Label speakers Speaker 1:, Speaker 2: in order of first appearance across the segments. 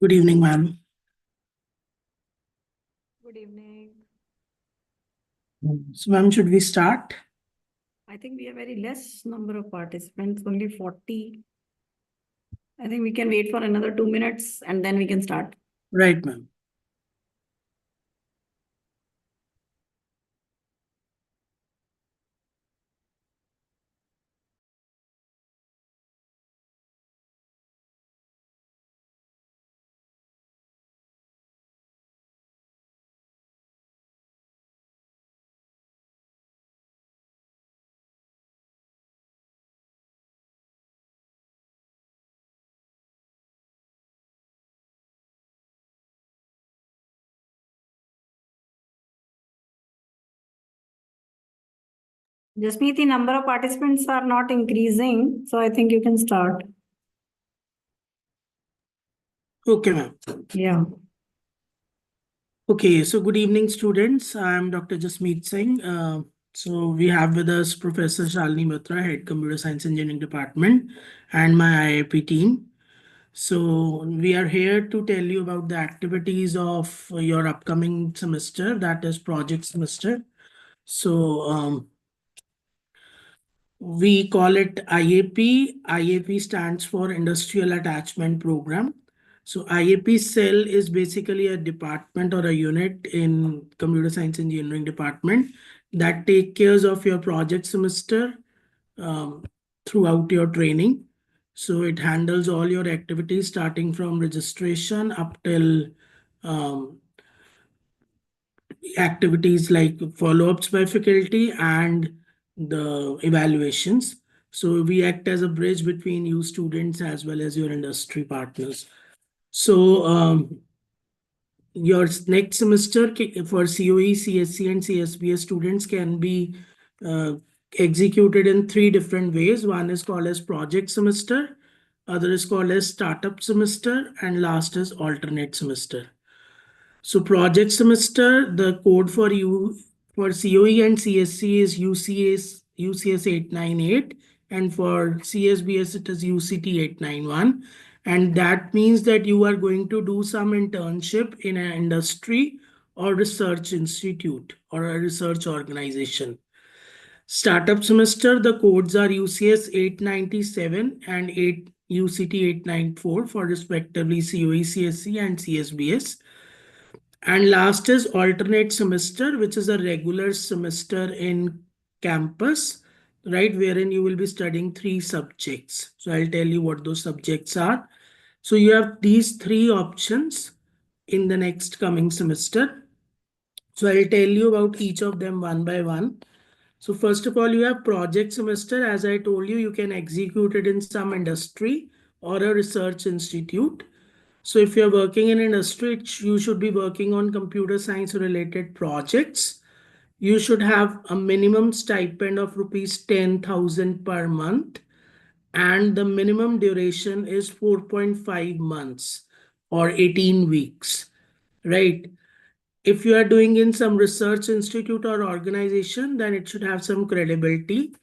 Speaker 1: Good evening, ma'am.
Speaker 2: Good evening.
Speaker 1: So, ma'am, should we start?
Speaker 2: I think we have very less number of participants, only 40. I think we can wait for another 2 minutes and then we can start.
Speaker 1: Right, ma'am.
Speaker 2: Jasmeet, the number of participants are not increasing, so I think you can start.
Speaker 1: Okay, ma'am.
Speaker 2: Yeah.
Speaker 1: Okay, so good evening, students. I'm Dr. Jasmeet Singh. So we have with us Professor Shalini Batra, Head Computer Science Engineering Department, and my IAP team. So we are here to tell you about the activities of your upcoming semester, that is project semester. So we call it IAP. IAP stands for Industrial Attachment Program. So IAP cell is basically a department or a unit in computer science engineering department that take care of your project semester um, throughout your training. So it handles all your activities starting from registration up till um, activities like follow-ups by faculty and the evaluations. So we act as a bridge between you students as well as your industry partners. So your next semester for COE, CSC, and CSBS students can be uh, executed in 3 different ways. One is called as project semester, other is called as startup semester, and last is alternate semester. So project semester, the code for you for COE and CSC is UCS 898, and for CSBS it is UCT 891. And that means that you are going to do some internship in an industry or research institute or a research organization. Startup semester, the codes are UCS 897 and UCT 894 for respectively COE, CSC, and CSBS. And last is alternate semester, which is a regular semester in campus, right? Wherein you will be studying 3 subjects. So I'll tell you what those subjects are. So you have these 3 options in the next coming semester. So I'll tell you about each of them one by one. So first of all, you have project semester. As I told you, you can execute it in some industry or a research institute. So if you're working in industry, you should be working on computer science related projects. You should have a minimum stipend of rupees 10,000 per month. And the minimum duration is 4.5 months or 18 weeks, right? If you are doing in some research institute or organization, then it should have some credibility.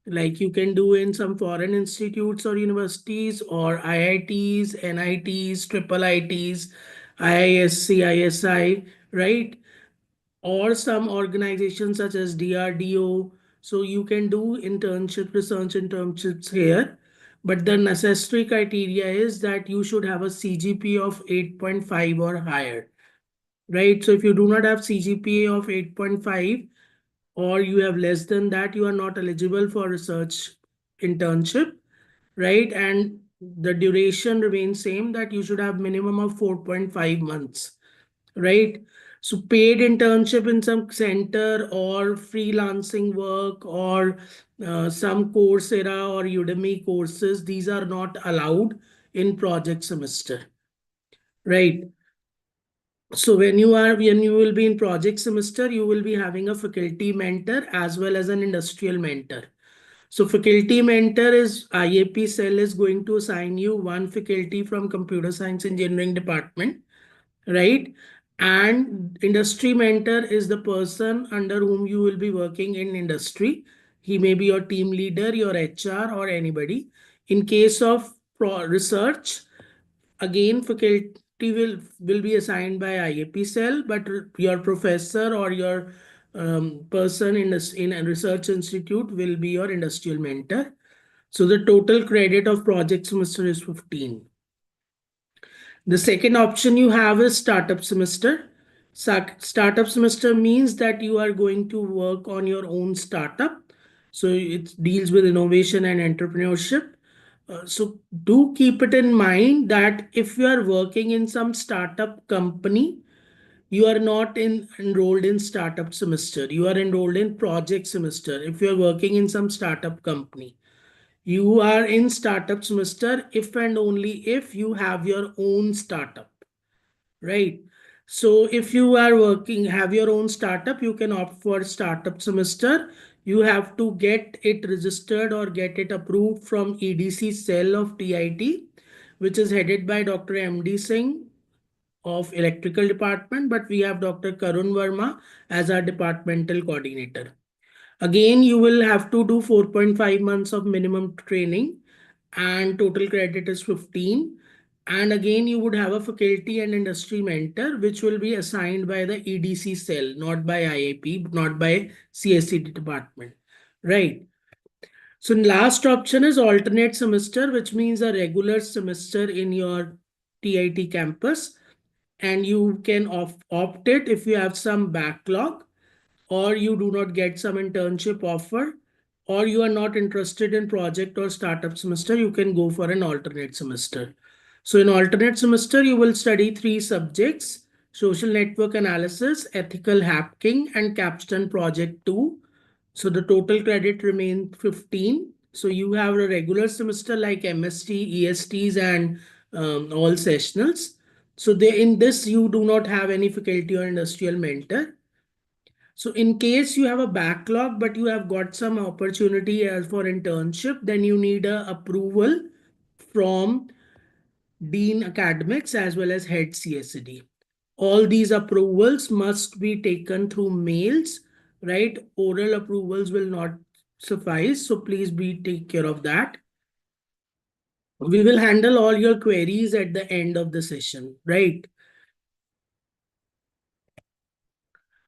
Speaker 1: Like you can do in some foreign institutes or universities or IITs, NITs, triple ITs, IISc, ISI, right? Or some organizations such as DRDO. So you can do internship, research internships here. But the necessary criteria is that you should have a CGPA of 8.5 or higher, right? So if you do not have CGPA of 8.5 or you have less than that, you are not eligible for research internship, right? And the duration remains same, that you should have minimum of 4.5 months, right? So paid internship in some center or freelancing work or some Coursera or Udemy courses, these are not allowed in project semester, right? So when you will be in project semester, you will be having a faculty mentor as well as an industrial mentor. So faculty mentor is IAP cell is going to assign you one faculty from computer science engineering department, right? And industry mentor is the person under whom you will be working in industry. He may be your team leader, your HR, or anybody. In case of research, again, faculty will be assigned by IAP cell, but your professor or your person in a research institute will be your industrial mentor. So the total credit of project semester is 15. The second option you have is startup semester. Startup semester means that you are going to work on your own startup. So it deals with innovation and entrepreneurship. So do keep it in mind that if you are working in some startup company, you are not enrolled in startup semester. You are enrolled in project semester. If you are working in some startup company, you are in startup semester if and only if you have your own startup, right? So if you are have your own startup, you can opt for startup semester. You have to get it registered or get it approved from EDC cell of TIT, which is headed by Dr. MD Singh of electrical department, but we have Dr. Karun Verma as our departmental coordinator. Again, you will have to do 4.5 months of minimum training and total credit is 15. And again, you would have a faculty and industry mentor, which will be assigned by the EDC cell, not by IAP, not by CSCD department, right? So last option is alternate semester, which means a regular semester in your TIT campus. And you can opt it if you have some backlog, or you do not get some internship offer, or you are not interested in project or startup semester, you can go for an alternate semester. So in alternate semester, you will study 3 subjects: social network analysis, ethical hacking, and capstone project 2. So the total credit remains 15. So you have a regular semester like MST, ESTs, and all sessionals. So in this, you do not have any faculty or industrial mentor. So in case you have a backlog, but you have got some opportunity as for internship, then you need a approval from Dean Academics as well as Head CSD. All these approvals must be taken through mails, right? Oral approvals will not suffice. So please take care of that. We will handle all your queries at the end of the session, right?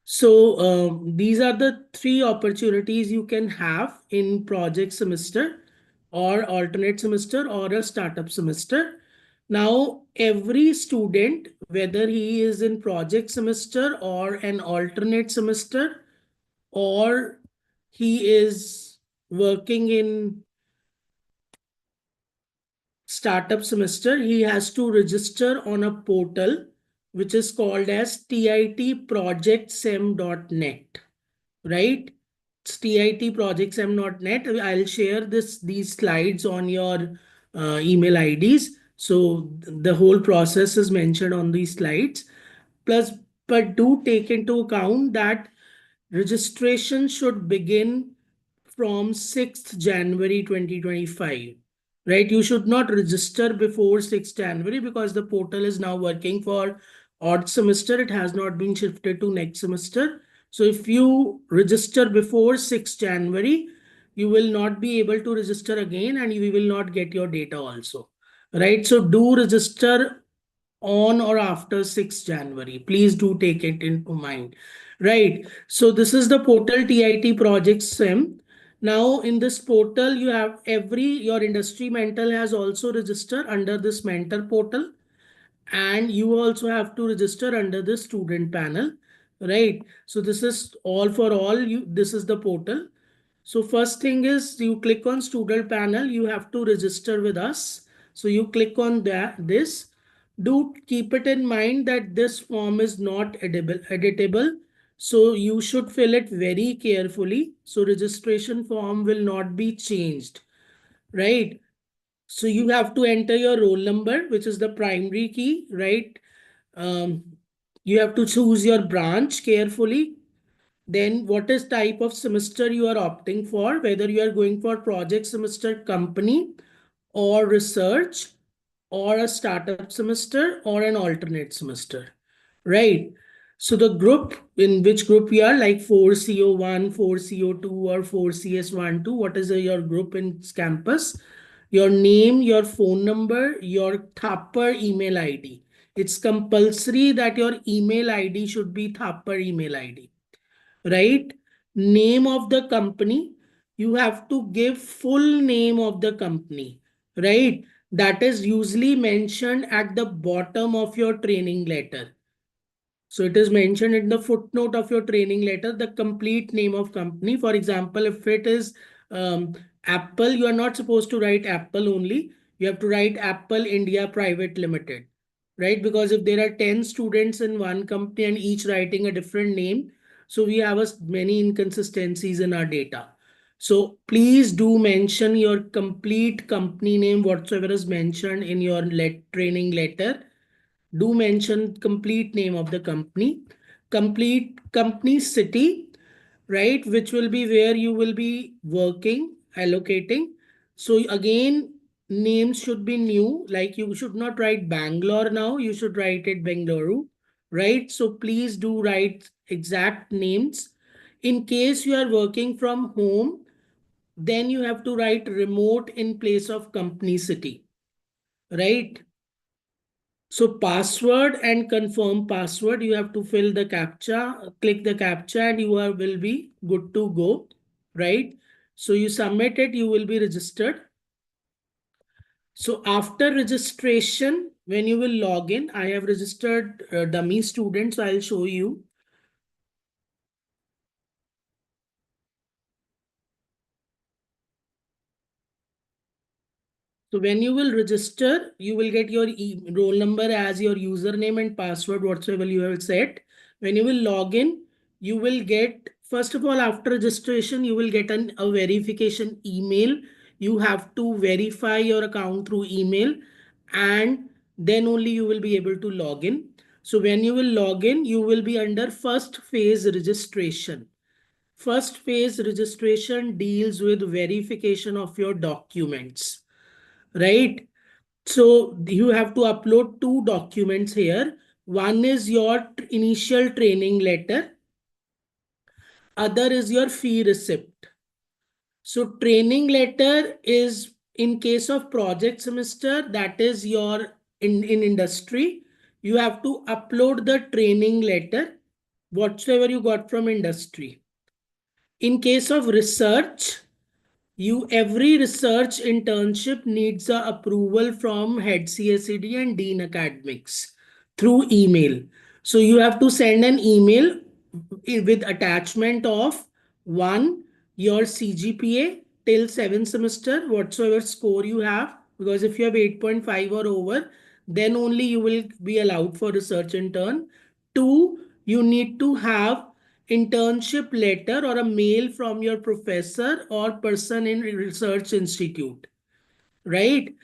Speaker 1: So these are the 3 opportunities you can have in project semester or alternate semester or a startup semester. Now, every student, whether he is in project semester or an alternate semester, or he is working in startup semester, he has to register on a portal which is called as titprojectsem.net, right? It's titprojectsem.net. I'll share these slides on your email IDs. So the whole process is mentioned on these slides. Plus, but do take into account that registration should begin from 6th January 2025. Right? You should not register before 6th January because the portal is now working for odd semester. It has not been shifted to next semester. So if you register before 6th January, you will not be able to register again and you will not get your data also. Right? So do register on or after 6th January. Please do take it into mind. Right. So this is the portal TIT Project SIM. Now in this portal, you have your industry mentor has also registered under this mentor portal. And you also have to register under the student panel. Right. So this is all for all you. This is the portal. So first thing is you click on student panel. You have to register with us. So you click on this. Do keep it in mind that this form is not editable. So you should fill it very carefully. So registration form will not be changed, right? So you have to enter your roll number, which is the primary key, right? Um, you have to choose your branch carefully. Then what is type of semester you are opting for, whether you are going for project semester company or research or a startup semester or an alternate semester, right? So the group, in which group we are, like 4CO1, 4CO2 or 4CS12, what is your group in campus? Your name, your phone number, your Thapar email ID it's compulsory that your email ID should be Thapar email ID, right? Name of the company, you have to give full name of the company, right? That is usually mentioned at the bottom of your training letter. So it is mentioned in the footnote of your training letter, the complete name of company. For example, if it is Apple, you are not supposed to write Apple only. You have to write Apple India Private Limited, right? Because if there are 10 students in one company and each writing a different name, so we have many inconsistencies in our data. So please do mention your complete company name, whatsoever is mentioned in your training letter. Do mention complete name of the company, complete company city, right, which will be where you will be working, allocating. So again, names should be new, like you should not write Bangalore now, you should write it Bengaluru, right? So please do write exact names. In case you are working from home, then you have to write remote in place of company city, right? So password and confirm password, you have to fill the captcha, click the captcha and you will be good to go, right? So you submit it, you will be registered. So after registration, when you will log in, I have registered dummy students, so I'll show you. So when you will register, you will get your roll number as your username and password, whatsoever you have set. When you will log in, you will get, first of all, after registration, you will get a verification email. You have to verify your account through email and then only you will be able to log in. So when you will log in, you will be under first phase registration. First phase registration deals with verification of your documents, right? So you have to upload two documents here. One is your initial training letter. Other is your fee receipt. So training letter is in case of project semester, that is your in industry. You have to upload the training letter, whatsoever you got from industry. In case of research, every research internship needs a approval from head CSED and dean academics through email. So you have to send an email with attachment of one, your CGPA till 7th semester, whatsoever score you have, because if you have 8.5 or over, then only you will be allowed for research intern. Two, you need to have internship letter or a mail from your professor or person in research institute, right?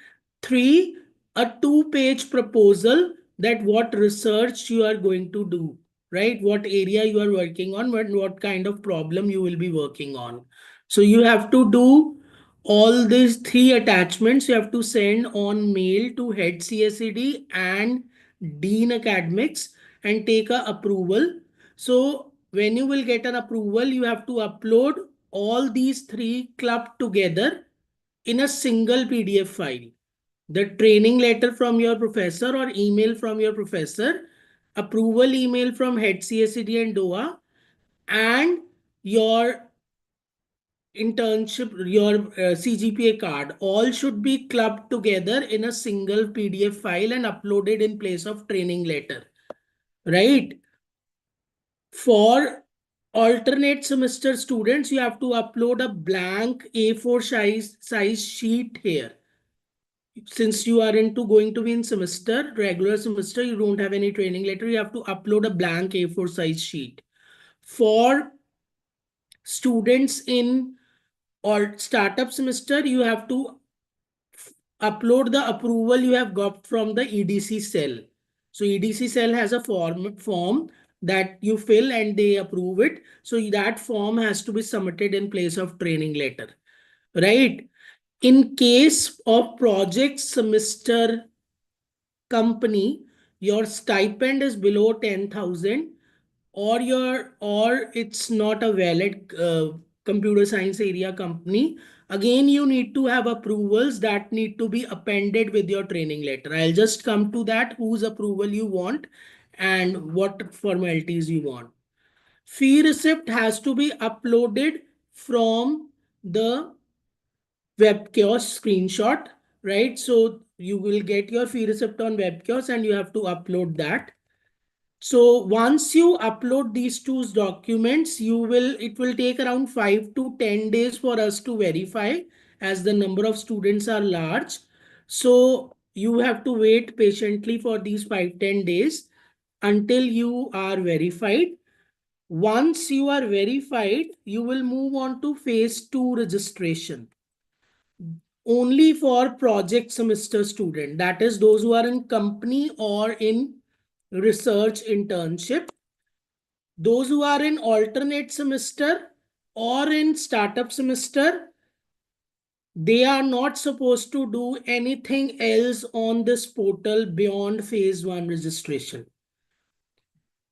Speaker 1: Three, a two-page proposal that what research you are going to do, right? What area you are working on, what kind of problem you will be working on. So you have to do all these three attachments. You have to send on mail to head CSED and dean academics and take a approval. So when you will get an approval, you have to upload all these three clubbed together in a single PDF file. The training letter from your professor or email from your professor, approval email from head CSED and DOA, and your internship, your CGPA card, all should be clubbed together in a single PDF file and uploaded in place of training letter, right? For alternate semester students, you have to upload a blank A4 size sheet here. Since you are going to be in semester, regular semester, you don't have any training letter, you have to upload a blank A4 size sheet. For students in or startup semester, you have to upload the approval you have got from the EDC cell. So EDC cell has a form that you fill and they approve it. So that form has to be submitted in place of training letter, right? In case of project semester company, your stipend is below 10,000 or it's not a valid computer science area company, Again, you need to have approvals that need to be appended with your training letter. I'll just come to that, whose approval you want and what formalities you want. Fee receipt has to be uploaded from the web kiosk screenshot, right? So you will get your fee receipt on web kiosk and you have to upload that. So once you upload these two documents, it will take around 5 to 10 days for us to verify, as the number of students are large. So you have to wait patiently for these 5-10 days until you are verified. Once you are verified, you will move on to phase 2 registration. Only for project semester student, that is those who are in company or in research internship. Those who are in alternate semester or in startup semester, they are not supposed to do anything else on this portal beyond phase 1 registration.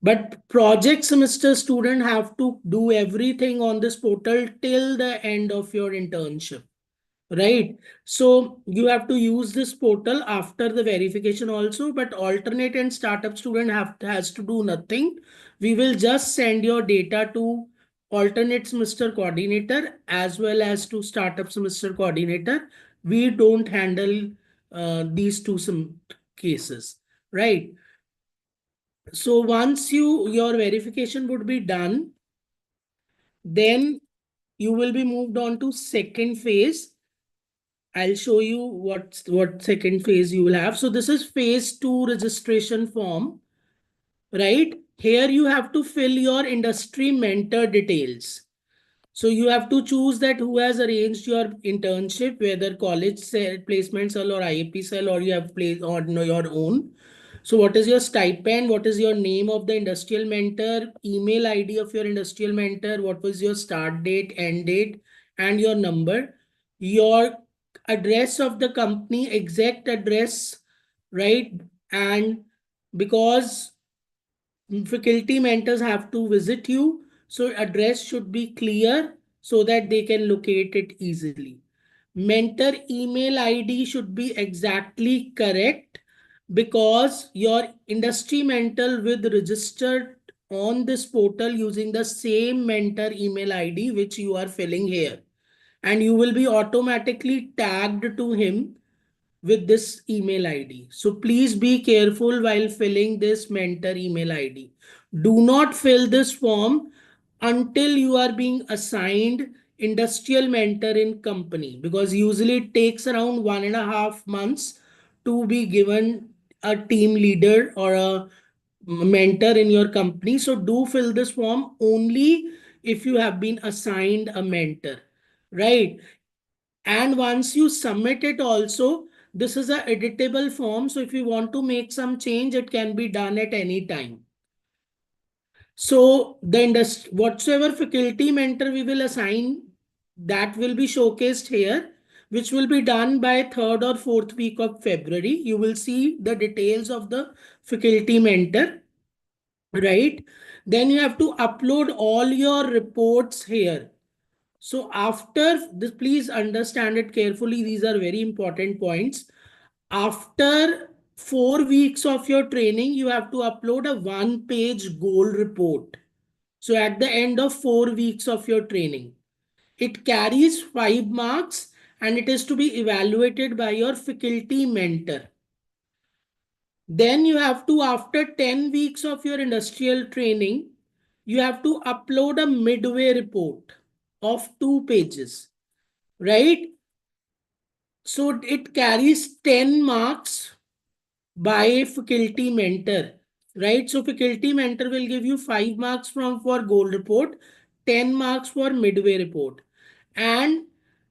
Speaker 1: But project semester student have to do everything on this portal till the end of your internship. Right. So you have to use this portal after the verification also, but alternate and startup student has to do nothing. We will just send your data to alternate semester coordinator as well as to startup semester coordinator. We don't handle these two some cases, right? So once your verification would be done, then you will be moved on to second phase. I'll show you what second phase you will have. So this is phase 2 registration form, right? Here you have to fill your industry mentor details. So you have to choose that who has arranged your internship, whether college placement cell or IAP cell, or you have placed on your own. So what is your stipend? What is your name of the industrial mentor? Email ID of your industrial mentor? What was your start date, end date, and your number? Your address of the company, exact address, right? And because faculty mentors have to visit you, so address should be clear so that they can locate it easily. Mentor email ID should be exactly correct because your industry mentor will register on this portal using the same mentor email ID which you are filling here, and you will be automatically tagged to him with this email ID. So please be careful while filling this mentor email ID. Do not fill this form until you are being assigned industrial mentor in company, because usually it takes around 1.5 months to be given a team leader or a mentor in your company. So do fill this form only if you have been assigned a mentor, right? And once you submit it also, this is a editable form. So if you want to make some change, it can be done at any time. So the industry, whatsoever faculty mentor we will assign, that will be showcased here, which will be done by 3rd or 4th week of February. You will see the details of the faculty mentor, right? Then you have to upload all your reports here. So after this, please understand it carefully. These are very important points. After 4 weeks of your training, you have to upload a 1-page goal report. So at the end of 4 weeks of your training, it carries 5 marks and it is to be evaluated by your faculty mentor. Then you have to, after 10 weeks of your industrial training, you have to upload a midway report of 2 pages, right? So it carries 10 marks by faculty mentor, right? So faculty mentor will give you 5 marks for goal report, 10 marks for midway report. And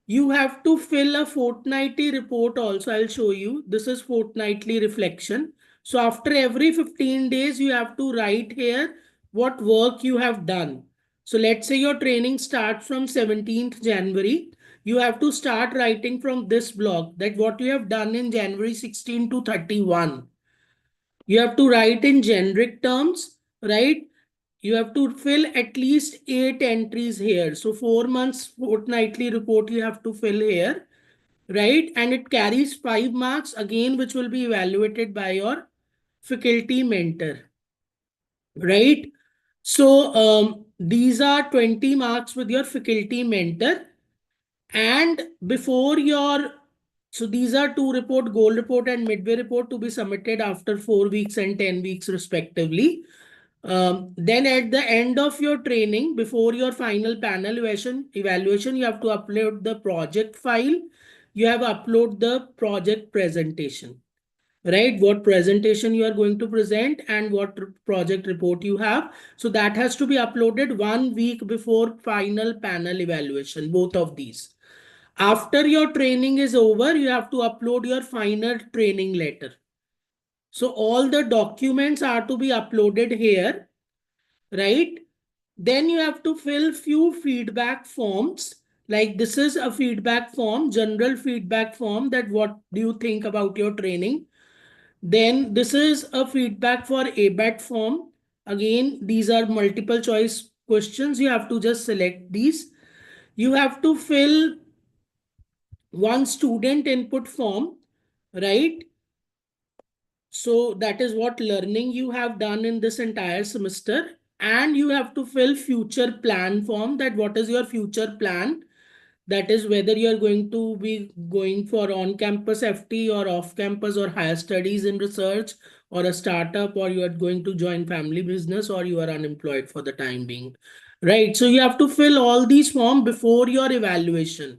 Speaker 1: you have to fill a fortnightly report also. I'll show you. This is fortnightly reflection. So after every 15 days, you have to write here what work you have done. So let's say your training starts from 17th January. You have to start writing from this block, that what you have done in January 16 to 31. You have to write in generic terms, right? you have to fill at least 8 entries here. So 4 months fortnightly report you have to fill here, right? And it carries 5 marks again, which will be evaluated by your faculty mentor, right? So these are 20 marks with your faculty mentor. And before your, so these are two report, goal report and midway report, to be submitted after 4 weeks and 10 weeks respectively. Then at the end of your training, before your final panel evaluation, you have to upload the project file. You have upload the project presentation, right? What presentation you are going to present and what project report you have. So that has to be uploaded 1 week before final panel evaluation, both of these. After your training is over, you have to upload your final training letter. So all the documents are to be uploaded here, right? Then you have to fill few feedback forms. Like this is a feedback form, general feedback form, that what do you think about your training. Then this is a feedback for ABAT form. Again, these are multiple choice questions. You have to just select these. You have to fill one student input form, right? So that is what learning you have done in this entire semester. And you have to fill future plan form, that what is your future plan. That is whether you are going to be going for on-campus FT or off-campus or higher studies in research or a startup, or you are going to join family business, or you are unemployed for the time being, right? So you have to fill all these forms before your evaluation.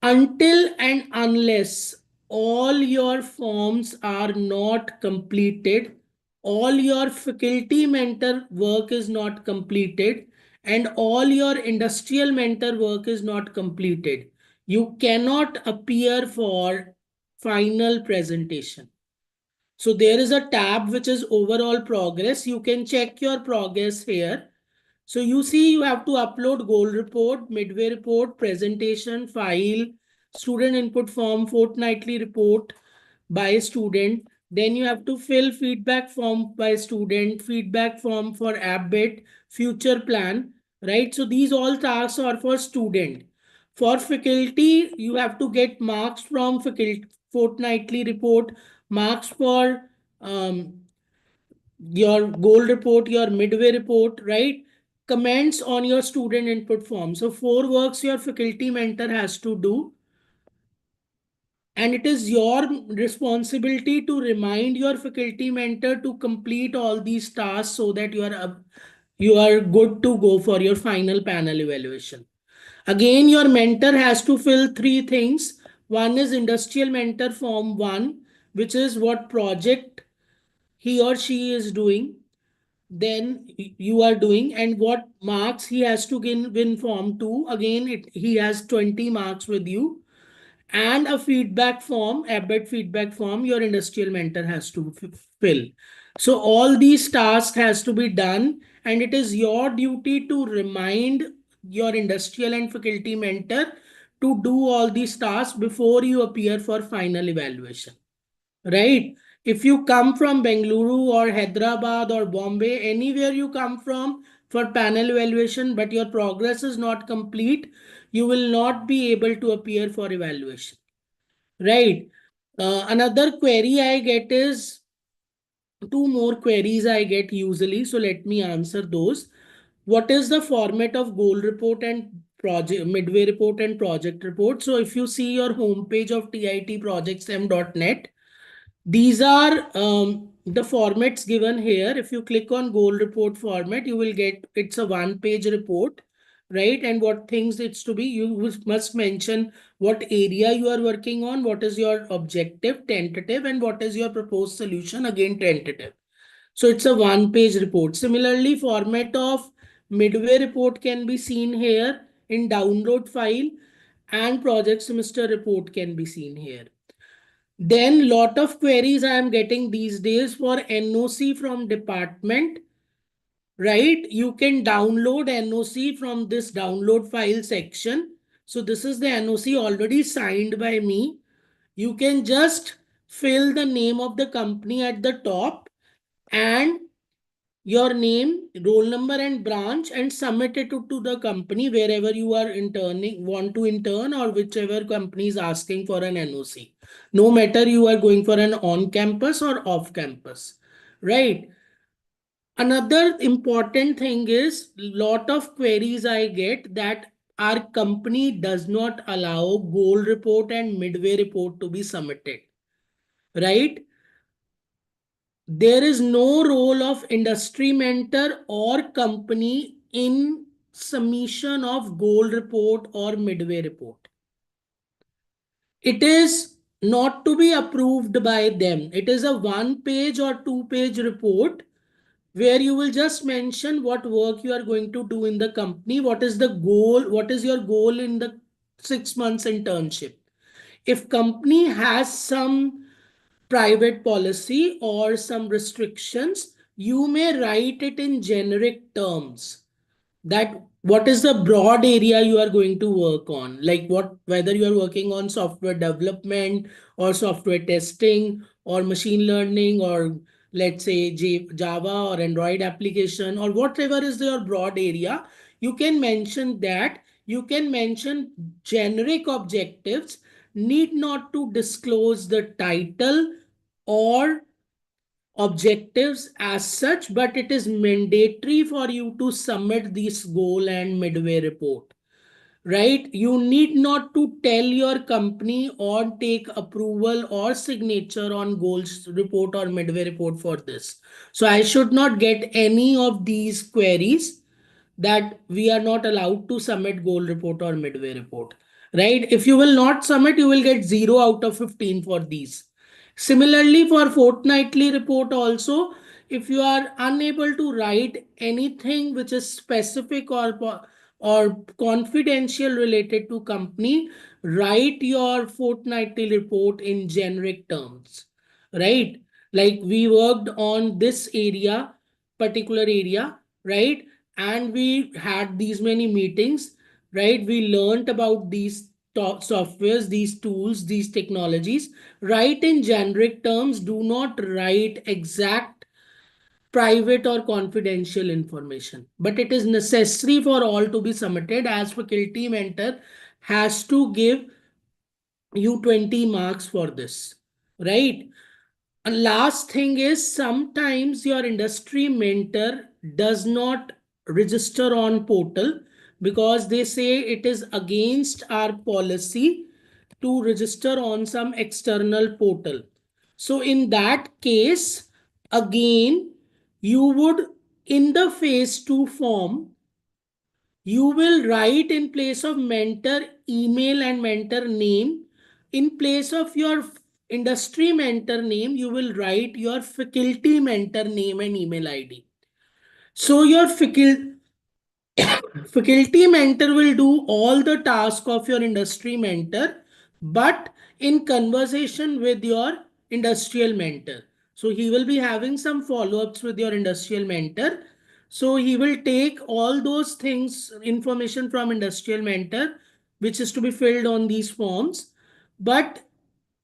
Speaker 1: Until and unless all your forms are not completed, all your faculty mentor work is not completed, and all your industrial mentor work is not completed, you cannot appear for final presentation. So there is a tab which is overall progress. You can check your progress here. So you see, you have to upload goal report, midway report, presentation, file, student input form, fortnightly report by student. Then you have to fill feedback form by student, feedback form for app bit, future plan, right? So these all tasks are for student. For faculty, you have to get marks from faculty, fortnightly report, marks for your goal report, your midway report, right? Comments on your student input form. So 4 works your faculty mentor has to do. And it is your responsibility to remind your faculty mentor to complete all these tasks so that you are good to go for your final panel evaluation. Again, your mentor has to fill 3 things. One is industrial mentor form 1, which is what project he or she is doing, then you are doing, and what marks he has to win form 2. Again, he has 20 marks with you. And a feedback form, ABET feedback form, your industrial mentor has to fill. So all these tasks has to be done, and it is your duty to remind your industrial and faculty mentor to do all these tasks before you appear for final evaluation, right? If you come from Bengaluru or Hyderabad or Bombay, anywhere you come from for panel evaluation, but your progress is not complete, you will not be able to appear for evaluation, right? Another query I get is, 2 more queries I get usually. So let me answer those. What is the format of goal report and project midway report and project report? So if you see your homepage of titprojectsm.net, these are the formats given here. If you click on goal report format, you will get, it's a 1-page report, right? And what things it's to be, you must mention what area you are working on, what is your objective, tentative, and what is your proposed solution, again tentative. So it's a 1-page report. Similarly, format of midway report can be seen here in download file, and project semester report can be seen here. Then lot of queries I am getting these days for NOC from department, right? You can download NOC from this download file section. So this is the NOC already signed by me. You can just fill the name of the company at the top and your name, roll number and branch, and submit it to the company wherever you are interning, want to intern, or whichever company is asking for an NOC. No matter you are going for an on campus or off campus, right? Another important thing is lot of queries I get that our company does not allow goal report and midway report to be submitted, right? There is no role of industry mentor or company in submission of goal report or midway report. It is not to be approved by them. It is a 1 page or 2 page report where you will just mention what work you are going to do in the company, what is the goal, what is your goal in the 6 months internship. If company has some private policy or some restrictions, you may write it in generic terms, that what is the broad area you are going to work on, like what, whether you are working on software development or software testing or machine learning, or let's say Java or Android application, or whatever is your broad area. You can mention that. You can mention generic objectives, need not to disclose the title or objectives as such, but it is mandatory for you to submit this goal and midway report, right? You need not to tell your company or take approval or signature on goals report or midway report for this. So I should not get any of these queries that we are not allowed to submit goal report or midway report, right? If you will not submit, you will get 0 out of 15 for these. Similarly, for fortnightly report also, if you are unable to write anything which is specific or confidential related to company, write your fortnightly report in generic terms, right? Like we worked on this area, particular area, right? And we had these many meetings, right? We learned about these softwares, these tools, these technologies. Write in generic terms, do not write exact private or confidential information, but it is necessary for all to be submitted, as faculty mentor has to give you 20 marks for this, right? And last thing is, sometimes your industry mentor does not register on portal because they say it is against our policy to register on some external portal. So in that case, again, you would, in the phase 2 form, you will write in place of mentor email and mentor name, in place of your industry mentor name, you will write your faculty mentor name and email ID. So your faculty mentor will do all the task of your industry mentor, but in conversation with your industrial mentor. So he will be having some follow-ups with your industrial mentor. So he will take all those things, information from industrial mentor, which is to be filled on these forms. But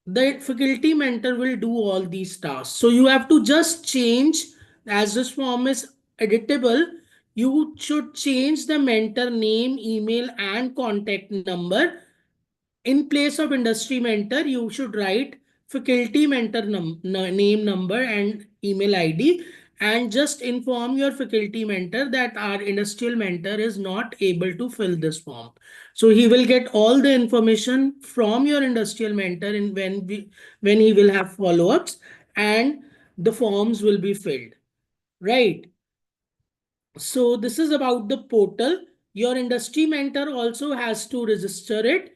Speaker 1: the faculty mentor will do all these tasks. So you have to just change, as this form is editable, you should change the mentor name, email, and contact number. In place of industry mentor, you should write faculty mentor name, number, and email ID, and just inform your faculty mentor that our industrial mentor is not able to fill this form. So he will get all the information from your industrial mentor in when he will have follow-ups, and the forms will be filled, right? So this is about the portal. Your industry mentor also has to register it,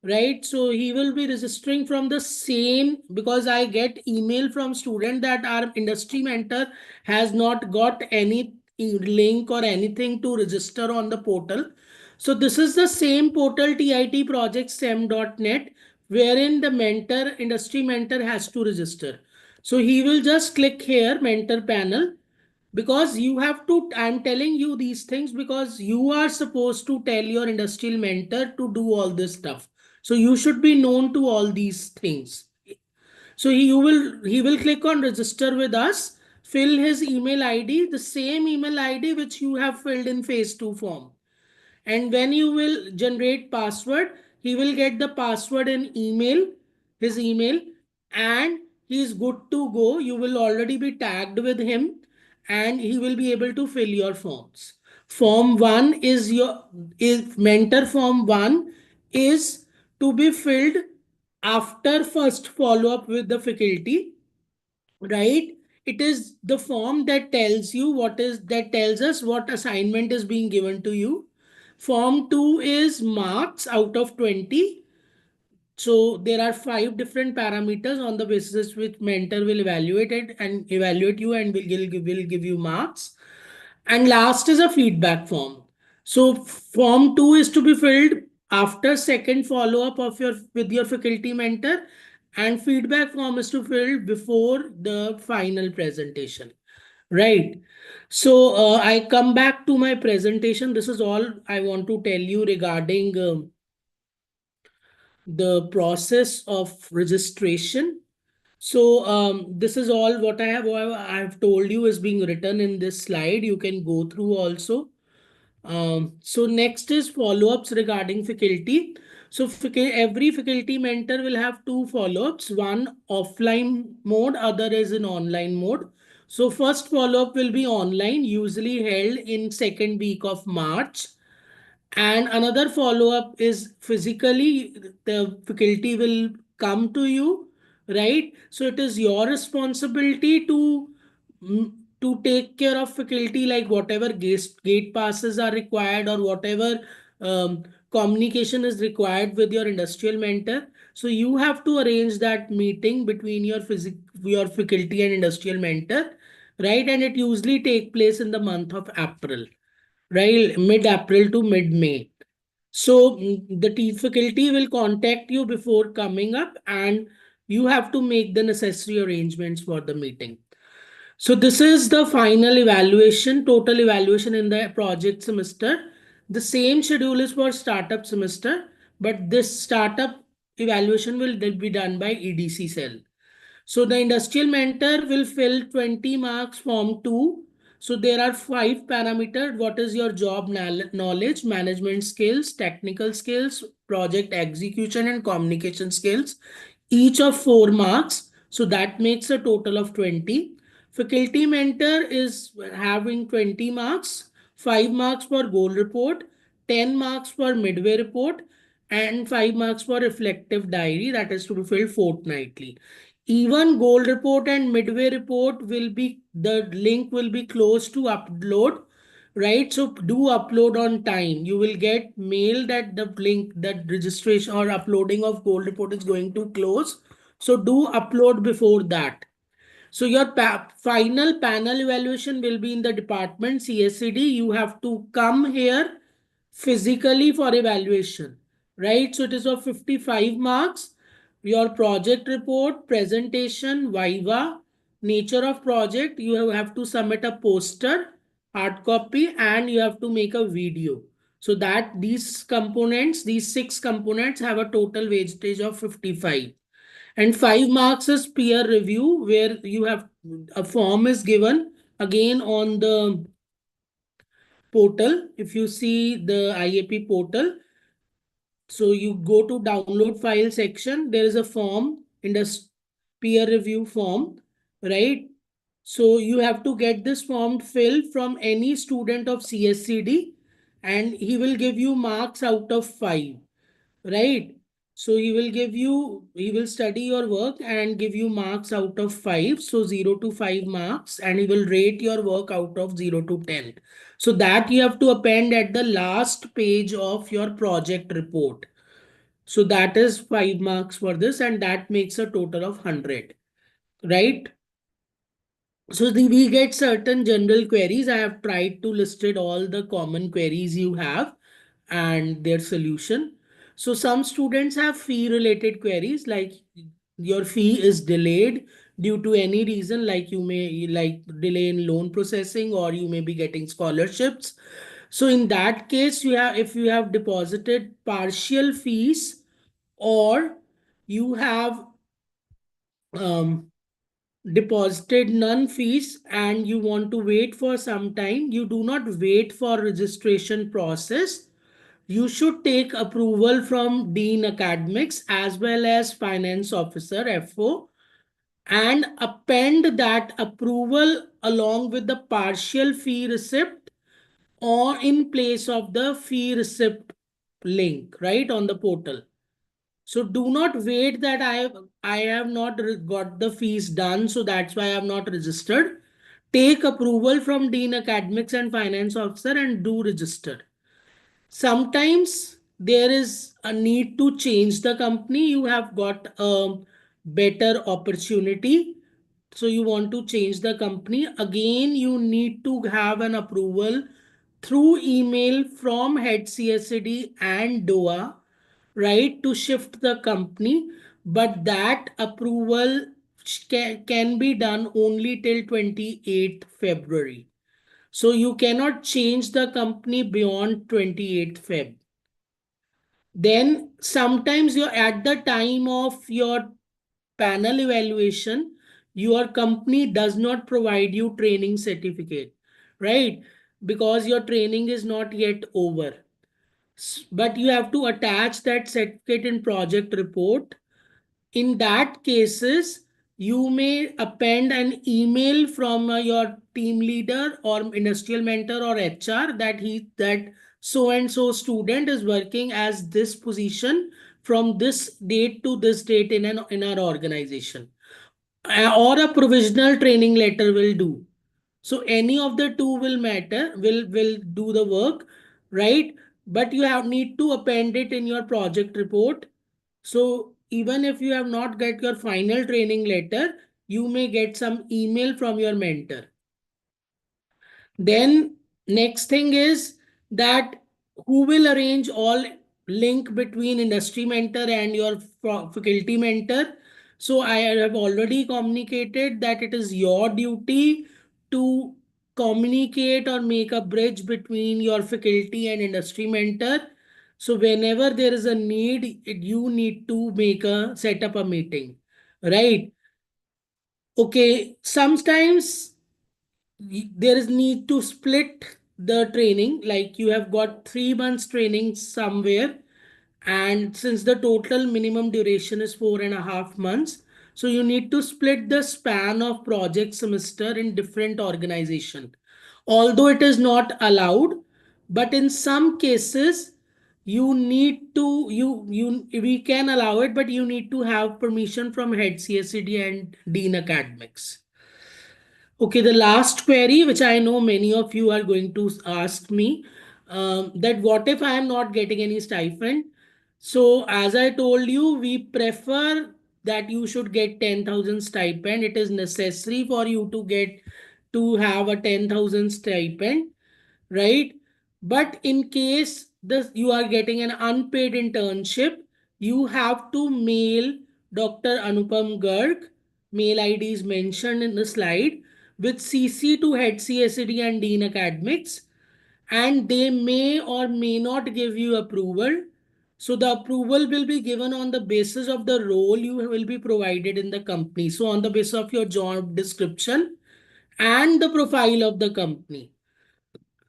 Speaker 1: right? So he will be registering from the same, because I get email from student that our industry mentor has not got any link or anything to register on the portal. So this is the same portal, TIT project sem.net, wherein the mentor, industry mentor, has to register. So he will just click here, mentor panel, because you have to, I'm telling you these things because you are supposed to tell your industrial mentor to do all this stuff. So you should be known to all these things. So he will click on register with us. fill his email ID, the same email ID which you have filled in phase 2 form. And when you will generate password, he will get the password in email, his email, and he is good to go. You will already be tagged with him and he will be able to fill your forms. Form 1 is mentor form 1 is to be filled after first follow up with the faculty, right? It is the form that tells you that tells us what assignment is being given to you. Form 2 is marks out of 20. So there are 5 different parameters on the basis which mentor will evaluate it and evaluate you and will give you marks. And last is a feedback form. So form 2 is to be filled after second follow up of your with your faculty mentor, and feedback form is to fill before the final presentation. Right. So I come back to my presentation. This is all I want to tell you regarding the process of registration. So this is all what I have told you is being written in this slide. You can go through also. So next is follow-ups regarding faculty. So every faculty mentor will have 2 follow-ups, one offline mode, other is in online mode. So first follow-up will be online, usually held in second week of March. And another follow-up is physically, the faculty will come to you, right? So it is your responsibility mm, to take care of faculty, like whatever gate passes are required or whatever communication is required with your industrial mentor. So you have to arrange that meeting between your faculty and industrial mentor, right? And it usually take place in the month of April, right? Mid-April to mid-May. So the faculty will contact you before coming up and you have to make the necessary arrangements for the meeting. So this is the final evaluation, total evaluation in the project semester. The same schedule is for startup semester, but this startup evaluation will be done by EDC cell. So the industrial mentor will fill 20 marks form 2. So there are 5 parameters. What is your job knowledge, management skills, technical skills, project execution and communication skills. Each of 4 marks. So that makes a total of 20. Faculty mentor is having 20 marks, 5 marks for goal report, 10 marks for midway report, and 5 marks for reflective diary that is to be filled fortnightly. Even goal report and midway report will be, the link will be closed to upload, right? So do upload on time. You will get mail that the link, that registration or uploading of goal report is going to close. So do upload before that. So your final panel evaluation will be in the department CSCD. You have to come here physically for evaluation, right? So it is of 55 marks. Your project report, presentation, viva, nature of project, you have to submit a poster, hard copy, and you have to make a video. So that these components, these 6 components have a total weightage of 55. And 5 marks is peer review, where you have a form is given again on the portal. If you see the IAP portal, so you go to download file section, there is a form in the peer review form, right? So you have to get this form filled from any student of CSCD and he will give you marks out of 5, right? So he will study your work and give you marks out of 5. So 0 to 5 marks, and he will rate your work out of 0 to 10. So that you have to append at the last page of your project report. So that is 5 marks for this, and that makes a total of 100, right? So we get certain general queries. I have tried to listed all the common queries you have and their solution. So some students have fee related queries, like your fee is delayed due to any reason, like you may like delay in loan processing or you may be getting scholarships. So in that case, if you have deposited partial fees or you have um, deposited none fees and you want to wait for some time, you do not wait for registration process. You should take approval from Dean Academics as well as Finance Officer FO and append that approval along with the partial fee receipt or in place of the fee receipt link, right, on the portal. So do not wait that I have not got the fees done, so that's why I have not registered. Take approval from Dean Academics and Finance Officer and do register. Sometimes there is a need to change the company. You have got a better opportunity. So you want to change the company. Again, you need to have an approval through email from head CSCD and DOA, right, to shift the company. But that approval can be done only till 28th February. So you cannot change the company beyond 28th Feb. Then sometimes you're at the time of your panel evaluation, your company does not provide you training certificate, right? Because your training is not yet over. But you have to attach that certificate in project report. In that cases, you may append an email from your team leader or industrial mentor or HR that so and so student is working as this position from this date to this date in our organization. Or a provisional training letter will do. So any of the two will matter, will do the work, right? But you have need to append it in your project report. So even if you have not get your final training letter, you may get some email from your mentor. Then next thing is that who will arrange all link between industry mentor and your faculty mentor. So I have already communicated that it is your duty to communicate or make a bridge between your faculty and industry mentor. So whenever there is a need, you need to set up a meeting, right? Okay, sometimes there is need to split the training, like you have got 3 months training somewhere, and since the total minimum duration is 4.5 months, so you need to split the span of project semester in different organization. Although it is not allowed, but in some cases you need to you we can allow it, but you need to have permission from head CSCD and Dean Academics. Okay, the last query, which I know many of you are going to ask me, that what if I am not getting any stipend? So as I told you, we prefer that you should get 10,000 stipend. It is necessary for you to have a 10,000 stipend, right? But in case you are getting an unpaid internship, you have to mail Dr. Anupam Garg. Mail ID is mentioned in the slide with CC to head CSCD and Dean Academics, and they may or may not give you approval. So the approval will be given on the basis of the role you will be provided in the company. So on the basis of your job description and the profile of the company.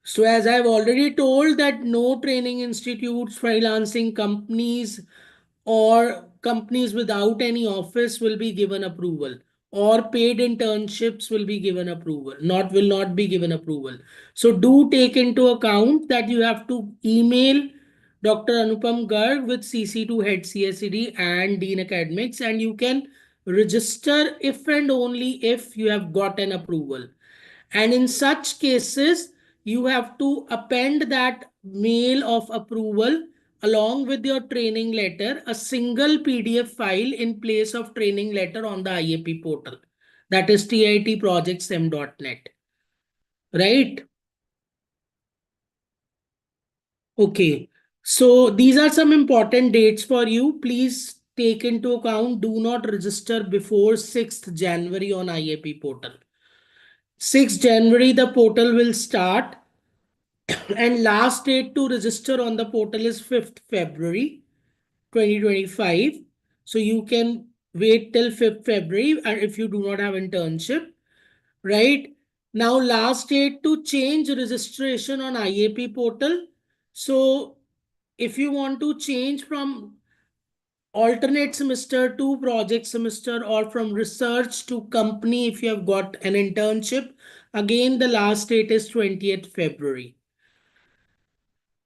Speaker 1: So as I've already told that no training institutes, freelancing companies or companies without any office will be given approval, or paid internships will be given approval, will not be given approval. So do take into account that you have to email Dr. Anupam Garg with CC to head CSCD and Dean Academics, and you can register if and only if you have got an approval. And in such cases, you have to append that mail of approval along with your training letter, a single PDF file in place of training letter on the IAP portal. That is TITprojectsem.net. Right? Okay. So these are some important dates for you. Please take into account. Do not register before 6th January on IAP portal. 6th January, the portal will start. And last date to register on the portal is 5th February 2025. So you can wait till 5th February if you do not have internship, right? Now, last date to change registration on IAP portal. So if you want to change from alternate semester to project semester or from research to company, if you have got an internship, again, the last date is 20th February.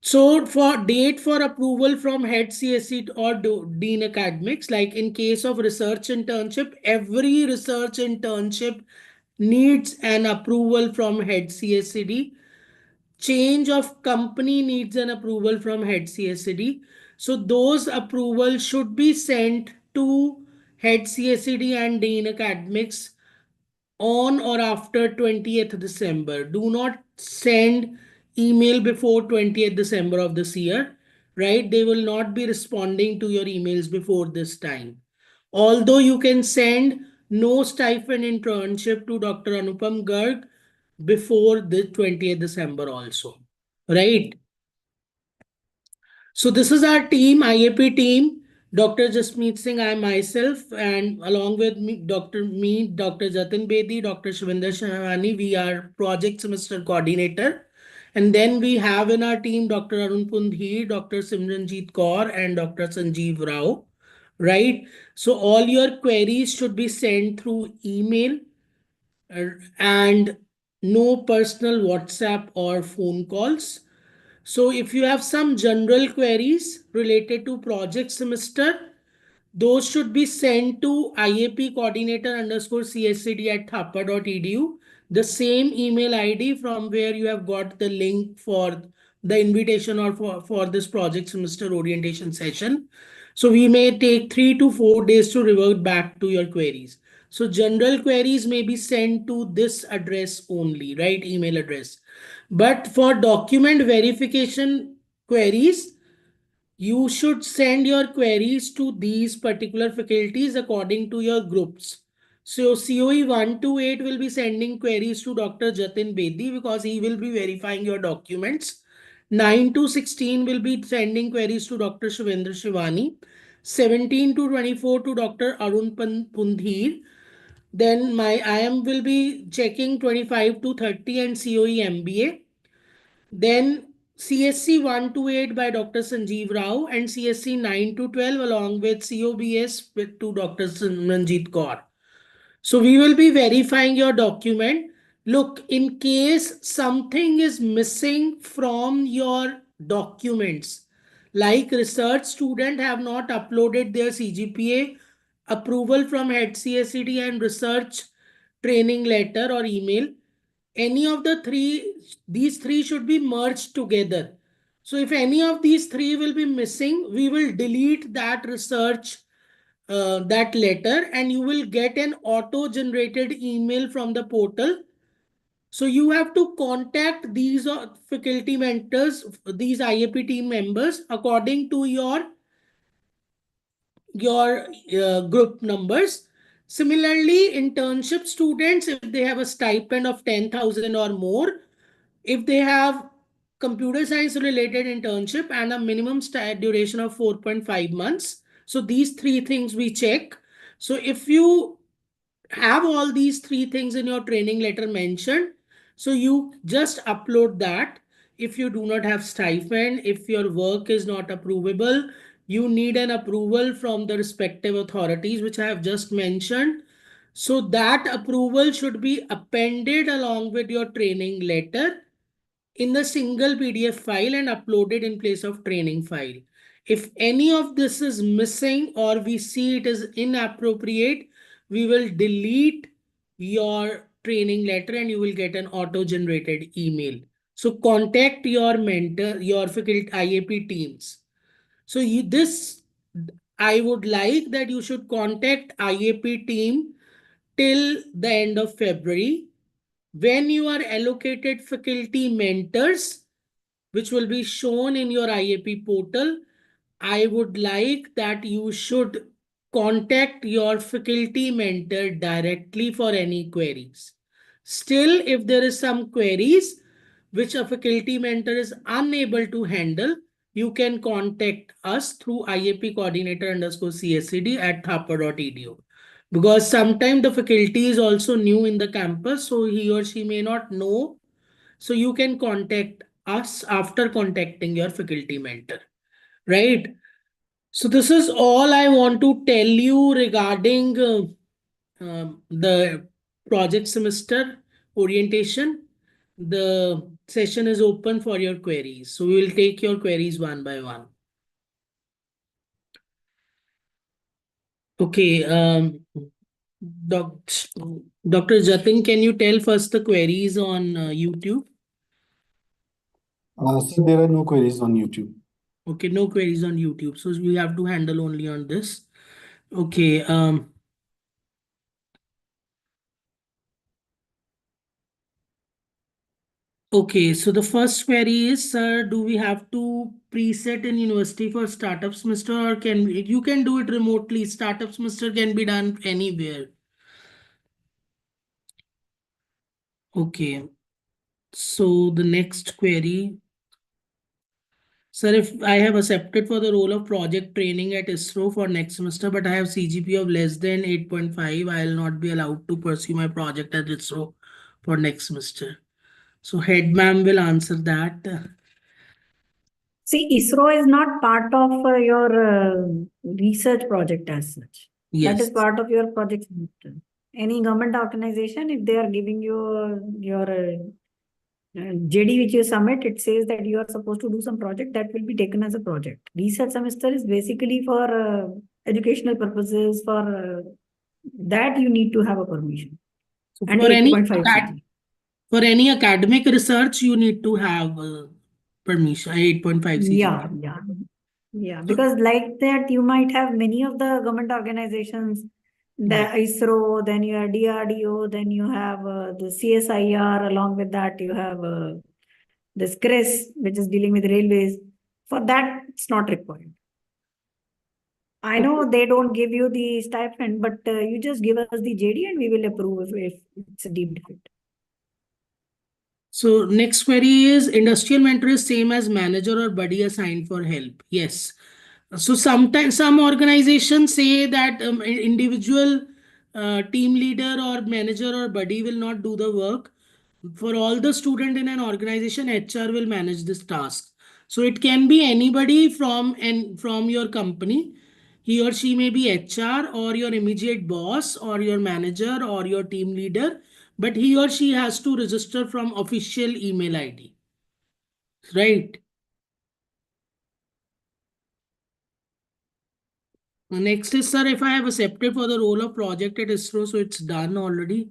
Speaker 1: So for date for approval from head CSC or Dean Academics, like in case of research internship, every research internship needs an approval from head CSCD. Change of company needs an approval from head CSCD. So those approvals should be sent to head CSCD and Dean Academics on or after 20th December. Do not send email before 20th December of this year, right? They will not be responding to your emails before this time. Although you can send no stipend internship to Dr. Anupam Garg before the 20th December also, right? So this is our team, IAP team. Dr. Jasmeet Singh, I myself, and along with me, Dr. Jatin Bedi, Dr. Shvinder Shahani, we are project semester coordinator. And then we have in our team Dr. Arun Pundhi, Dr. Simranjeet Kaur, and Dr. Sanjeev Rao, right? So all your queries should be sent through email and no personal WhatsApp or phone calls. So if you have some general queries related to project semester, those should be sent to IAP coordinator underscore CSCD at thapa.edu. The same email ID from where you have got the link for the invitation or for this project semester orientation session. So we may take 3 to 4 days to revert back to your queries. So general queries may be sent to this address only, right? Email address. But for document verification queries, you should send your queries to these particular faculties according to your groups. So COE 1 to 8 will be sending queries to Dr. Jatin Bedi because he will be verifying your documents. 9 to 16 will be sending queries to Dr. Shivendra Shivani. 17 to 24 to Dr. Arun Pundhir. Then my IM will be checking 25 to 30 and COE MBA. Then CSC 1 to 8 by Dr. Sanjeev Rao and CSC 9 to 12 along with COBS to Dr. Simranjeet Kaur. So we will be verifying your document. Look, in case something is missing from your documents, like research student have not uploaded their CGPA, approval from head CSCD and research training letter or email, any of the three, these three should be merged together. So if any of these three will be missing, we will delete that research, that letter, and you will get an auto-generated email from the portal. So you have to contact these faculty mentors, these IAP team members according to your group numbers. Similarly, internship students, if they have a stipend of 10,000 or more, if they have computer science related internship and a minimum duration of 4.5 months. So these three things we check. So if you have all these three things in your training letter mentioned, so you just upload that. If you do not have stipend, if your work is not approvable, you need an approval from the respective authorities, which I have just mentioned. So that approval should be appended along with your training letter in the single PDF file and uploaded in place of training file. If any of this is missing or we see it is inappropriate, we will delete your training letter and you will get an auto-generated email. So contact your mentor, your faculty IAP teams. So I would like that you should contact IAP team till the end of February. When you are allocated faculty mentors, which will be shown in your IAP portal, I would like that you should contact your faculty mentor directly for any queries. Still, if there is some queries which a faculty mentor is unable to handle, you can contact us through IAP coordinator _ CSCD at thapar.edu. Because sometimes the faculty is also new in the campus, so he or she may not know. So you can contact us after contacting your faculty mentor, right? So this is all I want to tell you regarding the project semester orientation. The session is open for your queries. So we will take your queries one by one. Okay. Dr. Jatin, can you tell first the queries on YouTube?
Speaker 3: So there are no queries on YouTube.
Speaker 1: Okay, no queries on YouTube. So we have to handle only on this. Okay. Okay, so the first query is, sir, do we have to preset in university for startup semester, or you can do it remotely? Startup semester can be done anywhere. Okay, so the next query, sir, if I have accepted for the role of project training at ISRO for next semester, but I have CGP of less than 8.5, I will not be allowed to pursue my project at ISRO for next semester. So head ma'am will answer that.
Speaker 2: See, ISRO is not part of your research project as such. That
Speaker 1: Yes.
Speaker 2: is part of your project semester. Any government organization, if they are giving you your JD which you submit, it says that you are supposed to do some project that will be taken as a project. Research semester is basically for educational purposes. For that, you need to have a permission.
Speaker 1: So
Speaker 2: And
Speaker 1: for any
Speaker 2: 8.5 CG.
Speaker 1: for any academic research, you need to have permission, 8.5 CGPA.
Speaker 2: Yeah.
Speaker 1: So,
Speaker 2: Because like that, you might have many of the government organizations, the
Speaker 1: yeah.
Speaker 2: ISRO, then you have DRDO, then you have the CSIR. Along with that, you have this CRIS, which is dealing with railways. For that, it's not required. I know they don't give you the stipend, but you just give us the JD and we will approve if it's a deemed fit.
Speaker 1: So next query is, industrial mentor is same as manager or buddy assigned for help? Yes. So sometimes some organizations say that individual team leader or manager or buddy will not do the work. For all the student in an organization, HR will manage this task. So it can be anybody from your company. He or she may be HR or your immediate boss or your manager or your team leader, but he or she has to register from official email ID. Right? Next is, sir, if I have accepted for the role of project at ISRO, so it's done already.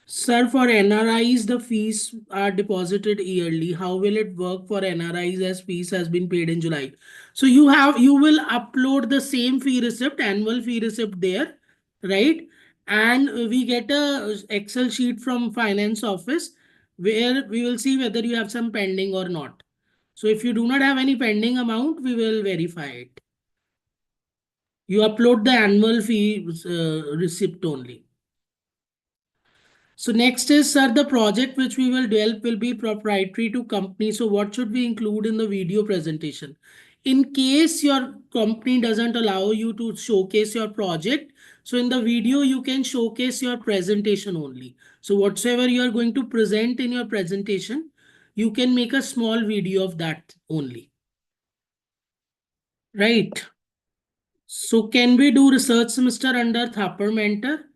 Speaker 1: Sir, for NRIs, the fees are deposited yearly. How will it work for NRIs as fees has been paid in July? So you will upload the same fee receipt, annual fee receipt there, right? And we get a Excel sheet from finance office where we will see whether you have some pending or not. So if you do not have any pending amount, we will verify it. You upload the annual fee receipt only. So next is, sir, the project which we will develop will be proprietary to company. So what should we include in the video presentation? In case your company doesn't allow you to showcase your project, so in the video you can showcase your presentation only. So whatsoever you are going to present in your presentation, you can make a small video of that only. Right? So can we do research semester under Thapar Mentor?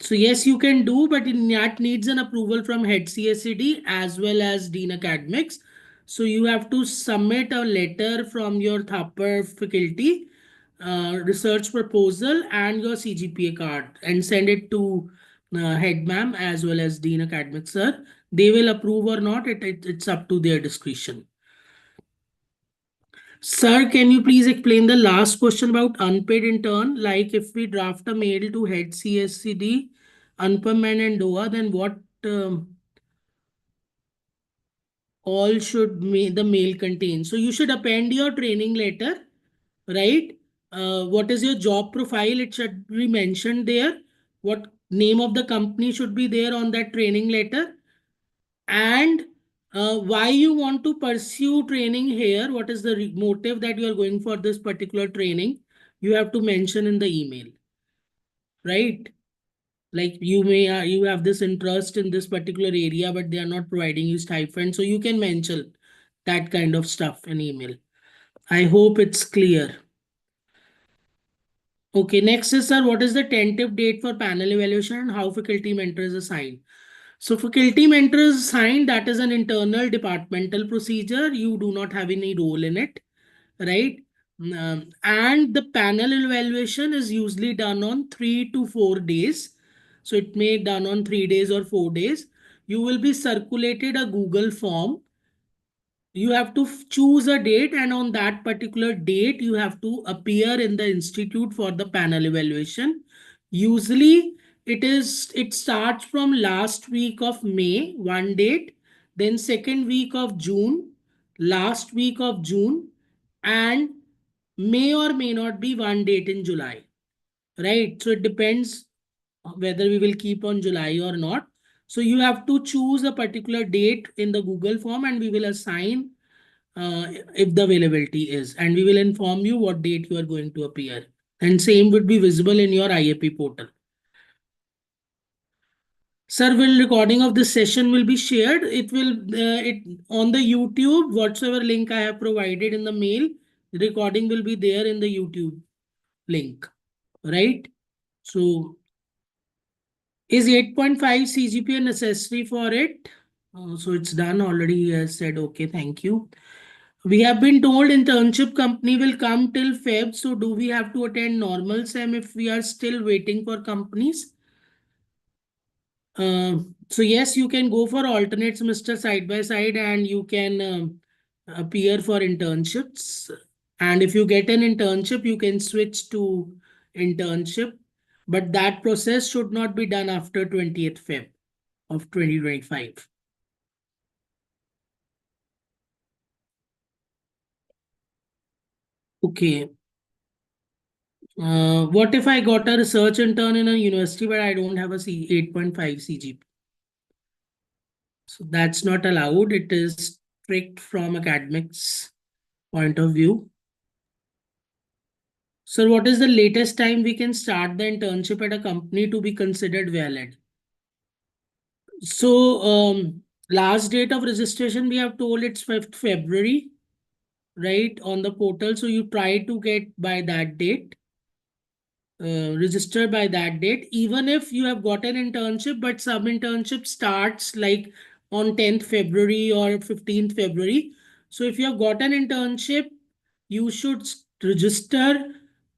Speaker 1: So yes, you can do, but that needs an approval from head CSCD as well as Dean Academics. So you have to submit a letter from your Thapar faculty, research proposal and your CGPA card and send it to head ma'am as well as Dean Academics, sir. They will approve or not, it's up to their discretion. Sir, can you please explain the last question about unpaid intern? Like if we draft a mail to head CSCD, Anupam and DOA, then what all should the mail contain? So you should append your training letter, right? What is your job profile? It should be mentioned there. What name of the company should be there on that training letter? And Why you want to pursue training here, what is the motive that you are going for this particular training, you have to mention in the email, right? Like you have this interest in this particular area, but they are not providing you stipend, so you can mention that kind of stuff in email. I hope it's clear. Okay, next is, sir, what is the tentative date for panel evaluation and how faculty mentor is assigned? So faculty mentor is assigned, that is an internal departmental procedure. You do not have any role in it, right? And the panel evaluation is usually done on 3 to 4 days. So it may be done on 3 days or 4 days. You will be circulated a Google form. You have to choose a date, and on that particular date you have to appear in the institute for the panel evaluation. Usually it starts from last week of May, one date, then second week of June, last week of June, and may or may not be one date in July, right? So it depends whether we will keep on July or not. So you have to choose a particular date in the Google form, and we will assign if the availability is, and we will inform you what date you are going to appear. And same would be visible in your IAP portal. Sir, will recording of this session will be shared. It will on the YouTube, whatsoever link I have provided in the mail, the recording will be there in the YouTube link, right? So is 8.5 CGPA necessary for it? So it's done already. He has said, okay, thank you. We have been told internship company will come till Feb. So do we have to attend normal SEM if we are still waiting for companies? So yes, you can go for alternate semester side by side, and you can appear for internships. And if you get an internship, you can switch to internship. But that process should not be done after 20th Feb of 2025. Okay. What if I got a research intern in a university, but I don't have a 8.5 CGP? So that's not allowed. It is strict from academics point of view. So what is the latest time we can start the internship at a company to be considered valid? So last date of registration, we have told it's 5th February, right, on the portal. So you try to get by that date. Register by that date, even if you have got an internship, but some internship starts like on 10th February or 15th February. So if you have got an internship, you should register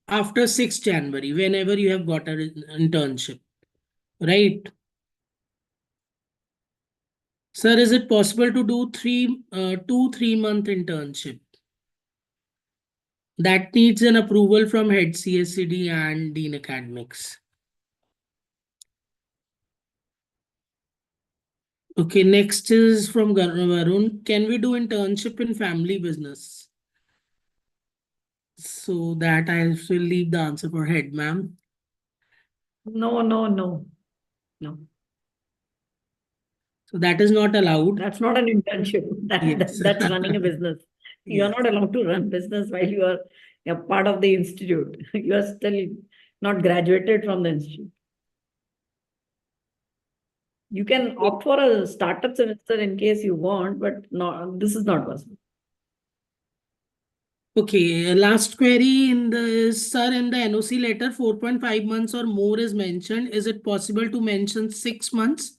Speaker 1: after 6th January, whenever you have got an internship, right? Sir, is it possible to do 2 3-month internship? That needs an approval from head CSCD and Dean Academics. Okay, next is from Varun. Can we do internship in family business? So that I will leave the answer for head, ma'am.
Speaker 2: No, no, no, no.
Speaker 1: So that is not allowed.
Speaker 2: That's not an internship.
Speaker 1: Yes.
Speaker 2: That's running a business. You are
Speaker 1: Yes.
Speaker 2: not allowed to run business while you are a part of the institute. You are still not graduated from the institute. You can opt for a startup semester in case you want, but no, this is not possible.
Speaker 1: Okay, last query in the sir, in the NOC letter, 4.5 months or more is mentioned. Is it possible to mention 6 months?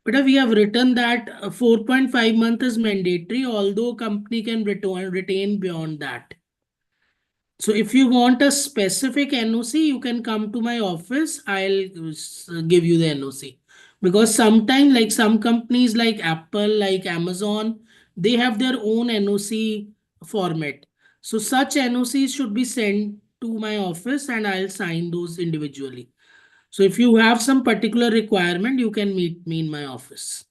Speaker 1: But we have written that 4.5 month is mandatory, although company can retain beyond that. So if you want a specific NOC, you can come to my office. I'll give you the NOC. Because sometimes, like some companies like Apple, like Amazon, they have their own NOC format. So such NOCs should be sent to my office, and I'll sign those individually. So if you have some particular requirement, you can meet me in my office.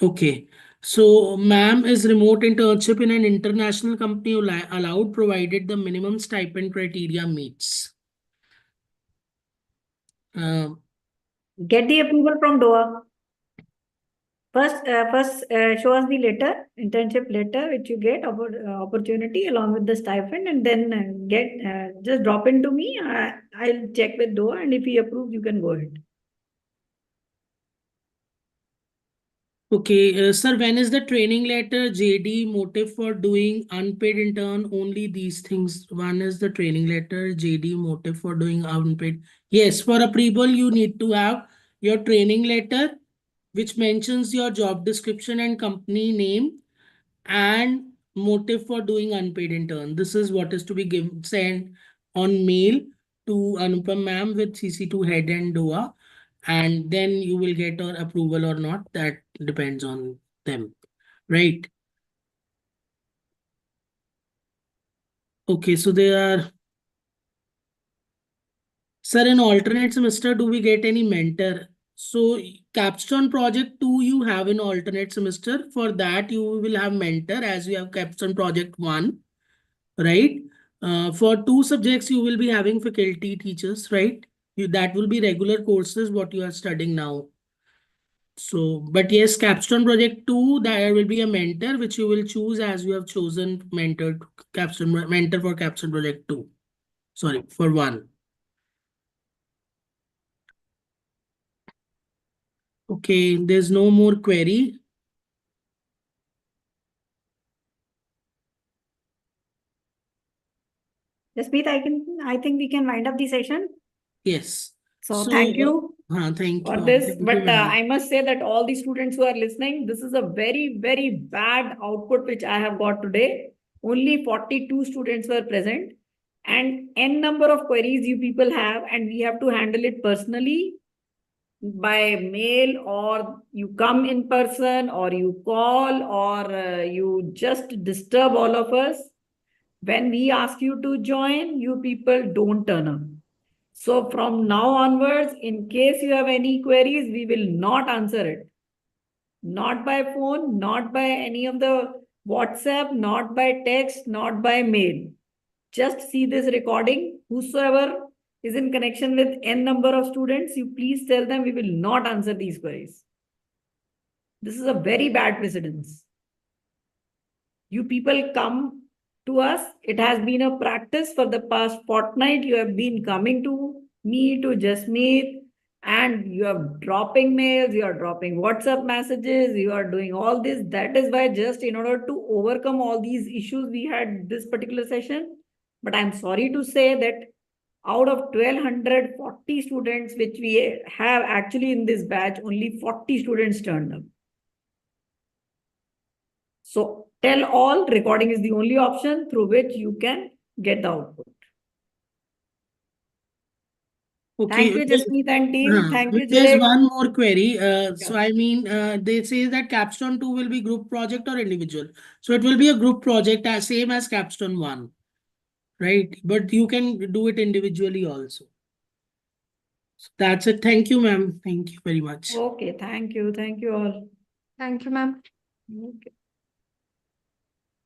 Speaker 1: Okay. So, ma'am, is remote internship in an international company allowed provided the minimum stipend criteria meets?
Speaker 2: Get the approval from DOA. First, show us the letter, internship letter, which you get about opportunity along with the stipend, and then just drop into me. I'll check with Doa, and if he approves, you can go ahead.
Speaker 1: Okay, sir, when is the training letter, JD, motive for doing unpaid intern, only these things? One is the training letter, JD, motive for doing unpaid. Yes, for approval, you need to have your training letter, which mentions your job description and company name and motive for doing unpaid intern. This is what is to be given, sent on mail to Anupam ma'am with CC2 head and Doa. And then you will get our approval or not. That depends on them, right? Okay, so there are. Sir, in alternate semester, do we get any mentor? So capstone project 2 you have in alternate semester. For that you will have mentor as you have capstone project 1, right? For 2 subjects you will be having faculty teachers, right? That will be regular courses what you are studying now. So, but yes, capstone project 2, there will be a mentor which you will choose as you have chosen mentor for capstone project 2. Sorry, for 1. Okay, there's no more query.
Speaker 2: Jasmeet, I think we can wind up the session.
Speaker 1: Yes.
Speaker 2: So thank you
Speaker 1: Thank
Speaker 2: for
Speaker 1: you.
Speaker 2: this.
Speaker 1: Thank you,
Speaker 2: But
Speaker 1: ma'am.
Speaker 2: I must say that all the students who are listening, this is a very, very bad output which I have got today. Only 42 students were present, and n number of queries you people have, and we have to handle it personally by mail, or you come in person, or you call, or you just disturb all of us. When we ask you to join, you people don't turn up. So from now onwards, in case you have any queries, we will not answer it. Not by phone, not by any of the WhatsApp, not by text, not by mail. Just see this recording. Whosoever is in connection with n number of students, you please tell them we will not answer these queries. This is a very bad precedence. You people come to us. It has been a practice for the past fortnight. You have been coming to me, to Jasmeet, and you are dropping mails, you are dropping WhatsApp messages, you are doing all this. That is why, just in order to overcome all these issues, we had this particular session. But I'm sorry to say that out of 1,240 students which we have actually in this batch, only 40 students turned up. So tell all, recording is the only option through which you can get the output.
Speaker 1: Okay.
Speaker 2: Thank you, Jasmeet and team. Thank you,
Speaker 1: There's
Speaker 2: Jay.
Speaker 1: one more query. So
Speaker 2: Yeah.
Speaker 1: I mean, they say that capstone 2 will be group project or individual. So it will be a group project as same as capstone 1, right? But you can do it individually also. So that's it. Thank you, ma'am. Thank you very much.
Speaker 2: Okay, thank you. Thank you all.
Speaker 4: Thank you, ma'am.
Speaker 2: Okay.